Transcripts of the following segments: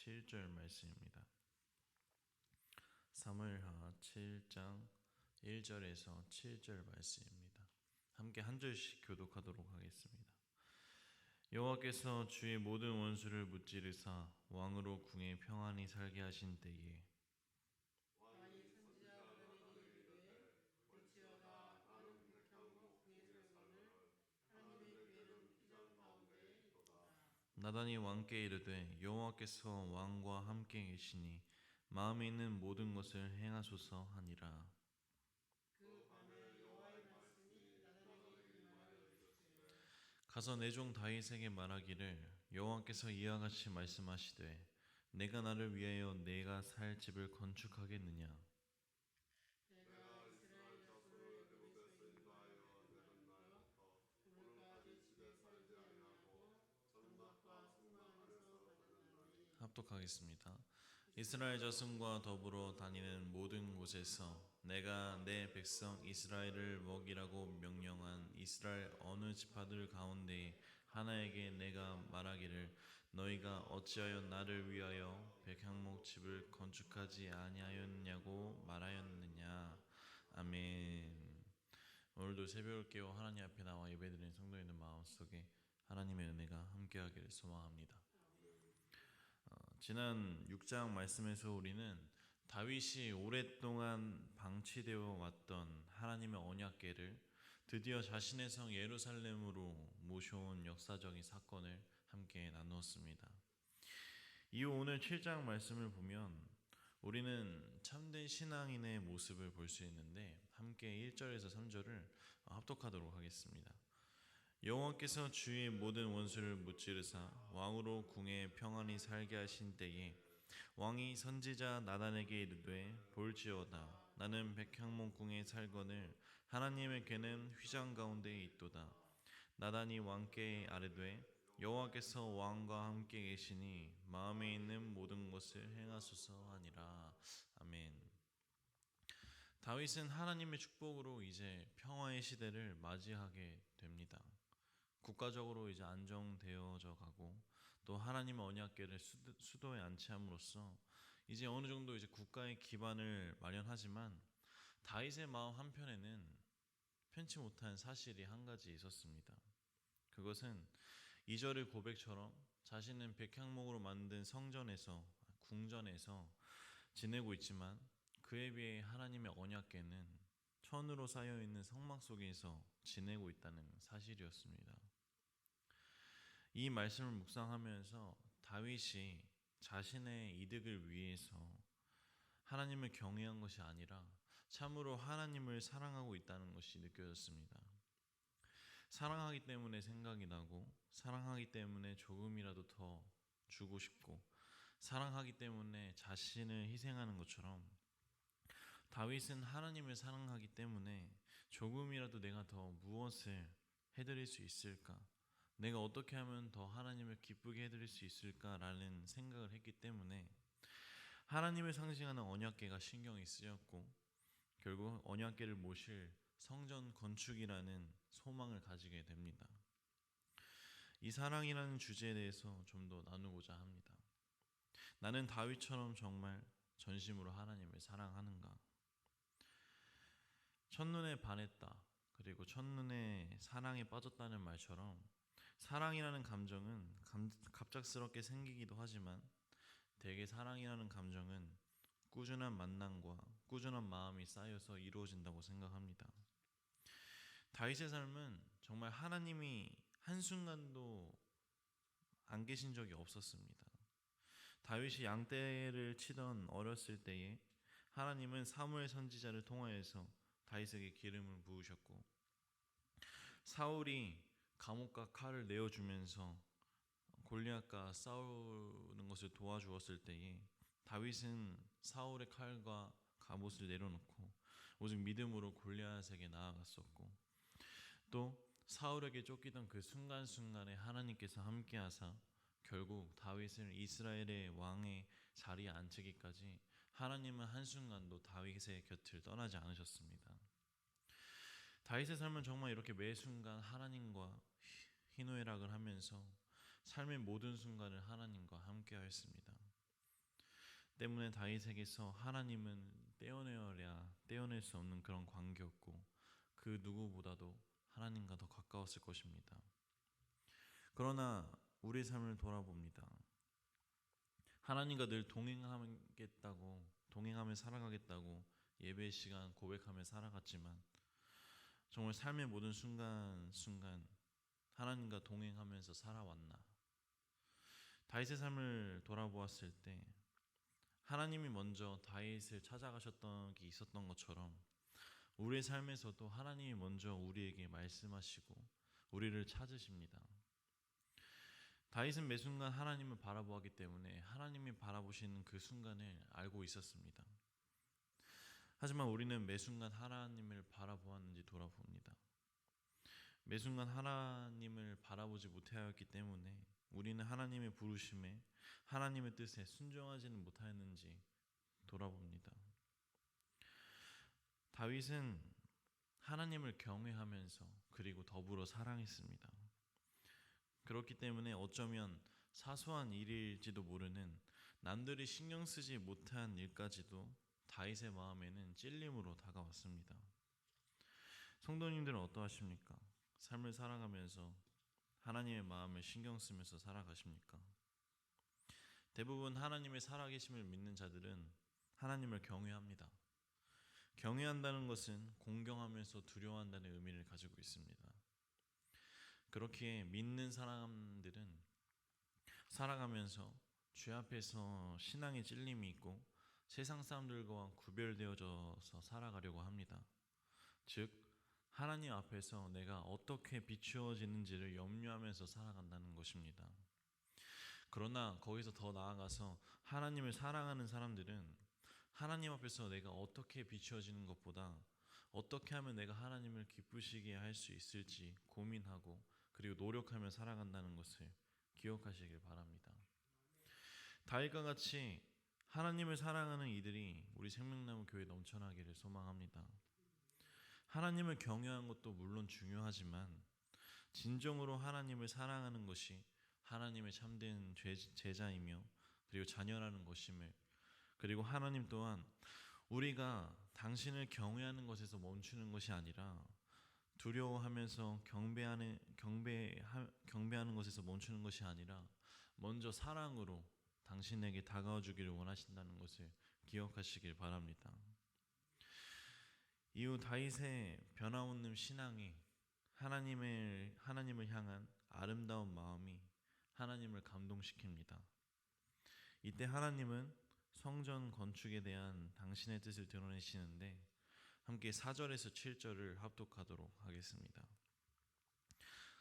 7절 말씀입니다. 사무엘하 7장 1절에서 7절 말씀입니다. 함께 한 절씩 교독하도록 하겠습니다. 여호와께서 주의 모든 원수를 무찌르사 왕으로 궁에 평안히 살게 하신 때에 왕이 선지자 나단에게 이르되 볼지어다 나는 백향목 궁에 살거늘 하나님의 교회는 피장 가운데에 있도다. 나단이 왕께 이르되 여호와께서 왕과 함께 계시니 마음에 있는 모든 것을 행하소서 하니라. 그 밤에 여호와의 말씀이 나단에게 임하여 이르시되 가서 내 종 다윗에게 말하기를 여호와께서 이와 같이 말씀하시되 내가 나를 위하여 내가 살 집을 건축하겠느냐. 내가 이스라엘 자손을 여기서 인도하여 내려놓고 부를까 내 집에 살지 아니하고 성막과 성막 안에서 받았나니. 합독하겠습니다. 이스라엘 자손과 더불어 다니는 모든 곳에서 내가 내 백성 이스라엘을 먹이라고 명령한 이스라엘 어느 지파들 가운데 하나에게 내가 말하기를 너희가 어찌하여 나를 위하여 백향목 집을 건축하지 아니하였냐고 말하였느냐. 아멘. 오늘도 새벽을 깨워 하나님 앞에 나와 예배드리는 성도님들 마음속에 하나님의 은혜가 함께하기를 소망합니다. 지난 6장 말씀에서 우리는 다윗이 오랫동안 방치되어 왔던 하나님의 언약궤를 드디어 자신의 성 예루살렘으로 모셔온 역사적인 사건을 함께 나누었습니다. 이후 오늘 7장 말씀을 보면 우리는 참된 신앙인의 모습을 볼 수 있는데 함께 1절에서 3절을 합독하도록 하겠습니다. 여호와께서 주의 모든 원수를 무찌르사 왕으로 궁에 평안히 살게 하신 때에 왕이 선지자 나단에게 이르되 볼지어다 나는 백향목 궁에 살거늘 하나님의 궤는 휘장 가운데에 있도다. 나단이 왕께 아뢰되 여호와께서 왕과 함께 계시니 마음에 있는 모든 것을 행하소서 하니라. 아멘. 다윗은 하나님의 축복으로 이제 평화의 시대를 맞이하게 됩니다. 국가적으로 이제 안정되어져 가고 또 하나님의 언약궤를 수도에 안치함으로써 이제 어느 정도 이제 국가의 기반을 마련하지만 다윗의 마음 한편에는 편치 못한 사실이 한 가지 있었습니다. 그것은 2절의 고백처럼 자신은 백향목으로 만든 성전에서 궁전에서 지내고 있지만 그에 비해 하나님의 언약궤는 천으로 쌓여있는 성막 속에서 지내고 있다는 사실이었습니다. 이 말씀을 묵상하면서 다윗이 자신의 이득을 위해서 하나님을 경외한 것이 아니라 참으로 하나님을 사랑하고 있다는 것이 느껴졌습니다. 사랑하기 때문에 생각이 나고 사랑하기 때문에 조금이라도 더 주고 싶고 사랑하기 때문에 자신을 희생하는 것처럼 다윗은 하나님을 사랑하기 때문에 조금이라도 내가 더 무엇을 해드릴 수 있을까? 내가 어떻게 하면 더 하나님을 기쁘게 해드릴 수 있을까라는 생각을 했기 때문에 하나님을 상징하는 언약궤가 신경이 쓰였고 결국 언약궤를 모실 성전 건축이라는 소망을 가지게 됩니다. 이 사랑이라는 주제에 대해서 좀 더 나누고자 합니다. 나는 다윗처럼 정말 전심으로 하나님을 사랑하는가? 첫눈에 반했다. 그리고 첫눈에 사랑에 빠졌다는 말처럼 사랑이라는 감정은 갑작스럽게 생기기도 하지만 대개 사랑이라는 감정은 꾸준한 만남과 꾸준한 마음이 쌓여서 이루어진다고 생각합니다. 다윗의 삶은 정말 하나님이 한순간도 안 계신 적이 없었습니다. 다윗이 양떼를 치던 어렸을 때에 하나님은 사무엘 선지자를 통하여서 다윗에게 기름을 부으셨고 사울이 감옥과 칼을 내어주면서 골리앗과 싸우는 것을 도와주었을 때에 다윗은 사울의 칼과 갑옷을 내려놓고 오직 믿음으로 골리앗에게 나아갔었고 또 사울에게 쫓기던 그 순간순간에 하나님께서 함께하사 결국 다윗을 이스라엘의 왕의 자리에 앉히기까지 하나님은 한순간도 다윗의 곁을 떠나지 않으셨습니다. 다윗의 삶은 정말 이렇게 매 순간 하나님과 희노애락을 하면서 삶의 모든 순간을 하나님과 함께 하였습니다. 때문에 다윗에게서 하나님은 떼어낼 수 없는 그런 관계였고 그 누구보다도 하나님과 더 가까웠을 것입니다. 그러나 우리의 삶을 돌아봅니다. 하나님과 늘 동행하며 살아가겠다고 예배 시간 고백하며 살아갔지만 정말 삶의 모든 순간순간 하나님과 동행하면서 살아왔나? 다윗의 삶을 돌아보았을 때 하나님이 먼저 다윗을 찾아가셨던 게 있었던 것처럼 우리의 삶에서도 하나님이 먼저 우리에게 말씀하시고 우리를 찾으십니다. 다윗은 매 순간 하나님을 바라보았기 때문에 하나님이 바라보시는 그 순간을 알고 있었습니다. 하지만 우리는 매 순간 하나님을 바라보았는지 돌아봅니다. 매 순간 하나님을 바라보지 못하였기 때문에 우리는 하나님의 부르심에 하나님의 뜻에 순종하지는 못하였는지 돌아봅니다. 다윗은 하나님을 경외하면서 그리고 더불어 사랑했습니다. 그렇기 때문에 어쩌면 사소한 일일지도 모르는 남들이 신경 쓰지 못한 일까지도 다윗의 마음에는 찔림으로 다가왔습니다. 성도님들은 어떠하십니까? 삶을 살아가면서 하나님의 마음을 신경 쓰면서 살아가십니까? 대부분 하나님의 살아계심을 믿는 자들은 하나님을 경외합니다. 경외한다는 것은 공경하면서 두려워한다는 의미를 가지고 있습니다. 그렇기에 믿는 사람들은 살아가면서 주 앞에서 신앙의 찔림이 있고 세상 사람들과 구별되어져서 살아가려고 합니다. 즉 하나님 앞에서 내가 어떻게 비추어지는지를 염려하면서 살아간다는 것입니다. 그러나 거기서 더 나아가서 하나님을 사랑하는 사람들은 하나님 앞에서 내가 어떻게 비추어지는 것보다 어떻게 하면 내가 하나님을 기쁘시게 할 수 있을지 고민하고 그리고 노력하며 살아간다는 것을 기억하시길 바랍니다. 다윗과 같이 하나님을 사랑하는 이들이 우리 생명나무 교회에 넘쳐나기를 소망합니다. 하나님을 경외하는 것도 물론 중요하지만 진정으로 하나님을 사랑하는 것이 하나님의 참된 제자이며 그리고 자녀라는 것임을, 그리고 하나님 또한 우리가 당신을 경외하는 것에서 멈추는 것이 아니라 두려워하면서 경배하는 것에서 멈추는 것이 아니라 먼저 사랑으로 당신에게 다가와 주기를 원하신다는 것을 기억하시길 바랍니다. 이후 다윗의 변화없는 신앙이 하나님을 향한 아름다운 마음이 하나님을 감동시킵니다. 이때 하나님은 성전 건축에 대한 당신의 뜻을 드러내시는데 함께 4절에서 7절을 합독하도록 하겠습니다.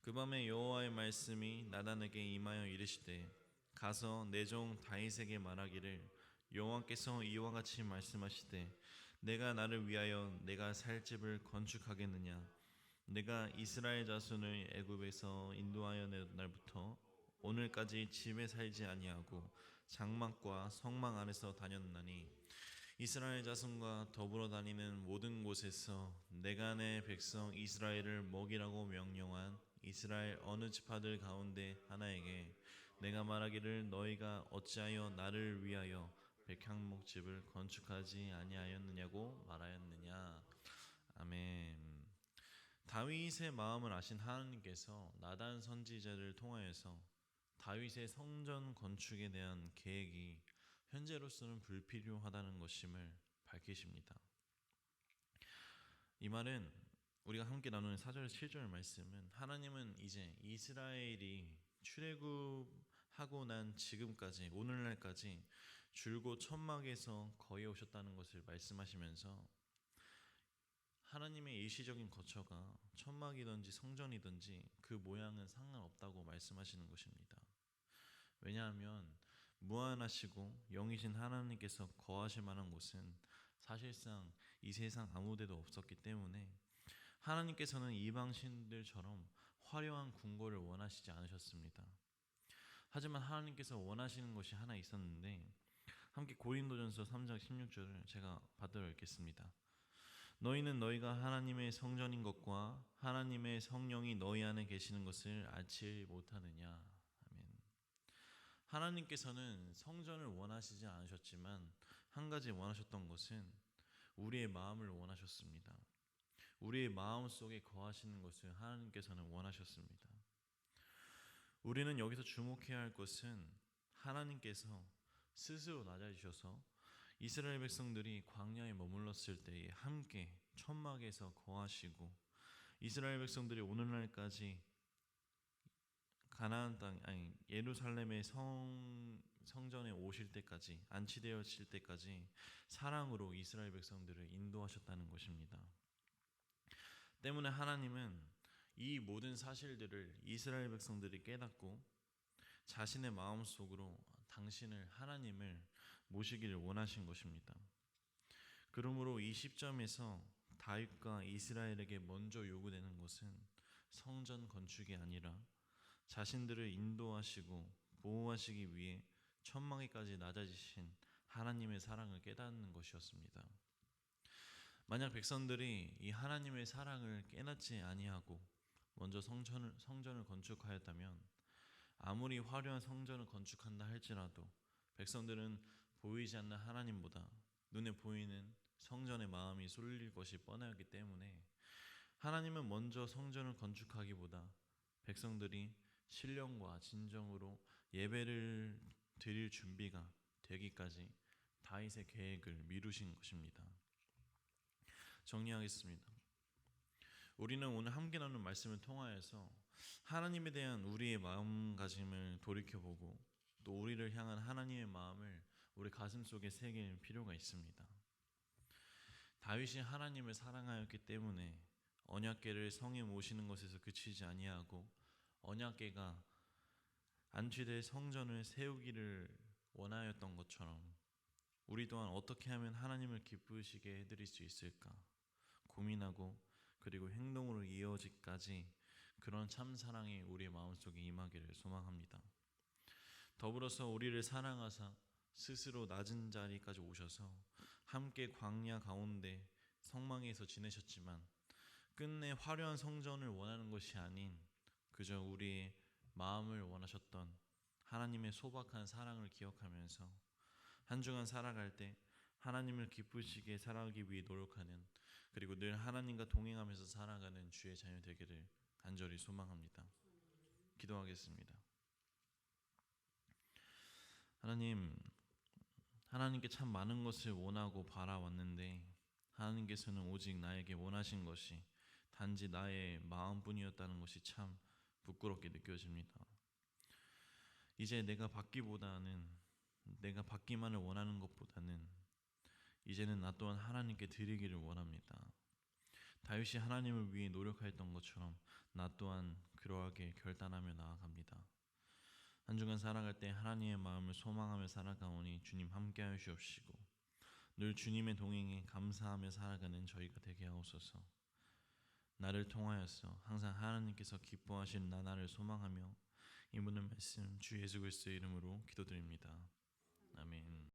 그 밤에 여호와의 말씀이 나단에게 임하여 이르시되 가서 내 종 다윗에게 말하기를 여호와께서 이와 같이 말씀하시되 내가 나를 위하여 내가 살 집을 건축하겠느냐. 내가 이스라엘 자손을 애굽에서 인도하여 낸 날부터 오늘까지 집에 살지 아니하고 장막과 성막 안에서 다녔나니 이스라엘 자손과 더불어 다니는 모든 곳에서 내가 내 백성 이스라엘을 먹이라고 명령한 이스라엘 어느 지파들 가운데 하나에게 내가 말하기를 너희가 어찌하여 나를 위하여 백향목집을 건축하지 아니하였느냐고 말하였느냐. 아멘. 다윗의 마음을 아신 하나님께서 나단 선지자를 통하여서 다윗의 성전 건축에 대한 계획이 현재로서는 불필요하다는 것임을 밝히십니다. 이 말은 우리가 함께 나누는 4절 7절 말씀은 하나님은 이제 이스라엘이 출애굽하고 난 지금까지 오늘날까지 줄곧 천막에서 거해 오셨다는 것을 말씀하시면서 하나님의 일시적인 거처가 천막이든지 성전이든지 그 모양은 상관없다고 말씀하시는 것입니다. 왜냐하면 무한하시고 영이신 하나님께서 거하실 만한 곳은 사실상 이 세상 아무데도 없었기 때문에 하나님께서는 이방신들처럼 화려한 궁궐을 원하시지 않으셨습니다. 하지만 하나님께서 원하시는 것이 하나 있었는데 함께 고린도전서 3장 16절을 제가 받들어 읽겠습니다. 너희는 너희가 하나님의 성전인 것과 하나님의 성령이 너희 안에 계시는 것을 알지 못하느냐. 아멘. 하나님께서는 성전을 원하시지 않으셨지만 한 가지 원하셨던 것은 우리의 마음을 원하셨습니다. 우리의 마음 속에 거하시는 것을 하나님께서는 원하셨습니다. 우리는 여기서 주목해야 할 것은 하나님께서 스스로 낮아지셔서 이스라엘 백성들이 광야에 머물렀을 때에 함께 천막에서 거하시고 이스라엘 백성들이 오늘날까지 가나안 땅 아니 예루살렘의 성전에 오실 때까지 안치되어질 때까지 사랑으로 이스라엘 백성들을 인도하셨다는 것입니다. 때문에 하나님은 이 모든 사실들을 이스라엘 백성들이 깨닫고 자신의 마음속으로 당신을 하나님을 모시기를 원하신 것입니다. 그러므로 이 시점에서 다윗과 이스라엘에게 먼저 요구되는 것은 성전 건축이 아니라 자신들을 인도하시고 보호하시기 위해 천막에까지 낮아지신 하나님의 사랑을 깨닫는 것이었습니다. 만약 백성들이 이 하나님의 사랑을 깨닫지 아니하고 먼저 성전을 건축하였다면 아무리 화려한 성전을 건축한다 할지라도 백성들은 보이지 않는 하나님보다 눈에 보이는 성전의 마음이 쏠릴 것이 뻔하였기 때문에 하나님은 먼저 성전을 건축하기보다 백성들이 신령과 진정으로 예배를 드릴 준비가 되기까지 다윗의 계획을 미루신 것입니다. 정리하겠습니다. 우리는 오늘 함께 나눈 말씀을 통하여서 하나님에 대한 우리의 마음가짐을 돌이켜보고 또 우리를 향한 하나님의 마음을 우리 가슴 속에 새길 필요가 있습니다. 다윗이 하나님을 사랑하였기 때문에 언약궤를 성에 모시는 것에서 그치지 아니하고 언약궤가 안치될 성전을 세우기를 원하였던 것처럼 우리 또한 어떻게 하면 하나님을 기쁘시게 해드릴 수 있을까 고민하고 그리고 행동으로 이어지기까지 그런 참 사랑이 우리의 마음속에 임하기를 소망합니다. 더불어서 우리를 사랑하사 스스로 낮은 자리까지 오셔서 함께 광야 가운데 성막에서 지내셨지만 끝내 화려한 성전을 원하는 것이 아닌 그저 우리의 마음을 원하셨던 하나님의 소박한 사랑을 기억하면서 한 주간 살아갈 때 하나님을 기쁘시게 살아가기 위해 노력하는 그리고 늘 하나님과 동행하면서 살아가는 주의 자녀 되기를 간절히 소망합니다. 기도하겠습니다. 하나님께 참 많은 것을 원하고 바라왔는데 하나님께서는 오직 나에게 원하신 것이 단지 나의 마음뿐이었다는 것이 참 부끄럽게 느껴집니다. 이제 내가 받기만을 원하는 것보다는 이제는 나 또한 하나님께 드리기를 원합니다. 다윗이 하나님을 위해 노력하였던 것처럼 나 또한 그러하게 결단하며 나아갑니다. 한 주간 살아갈 때 하나님의 마음을 소망하며 살아가오니 주님 함께하여 주옵시고 늘 주님의 동행에 감사하며 살아가는 저희가 되게 하옵소서. 나를 통하여서 항상 하나님께서 기뻐하시는 나날을 소망하며 이 모든 말씀 주 예수 그리스도의 이름으로 기도드립니다. 아멘.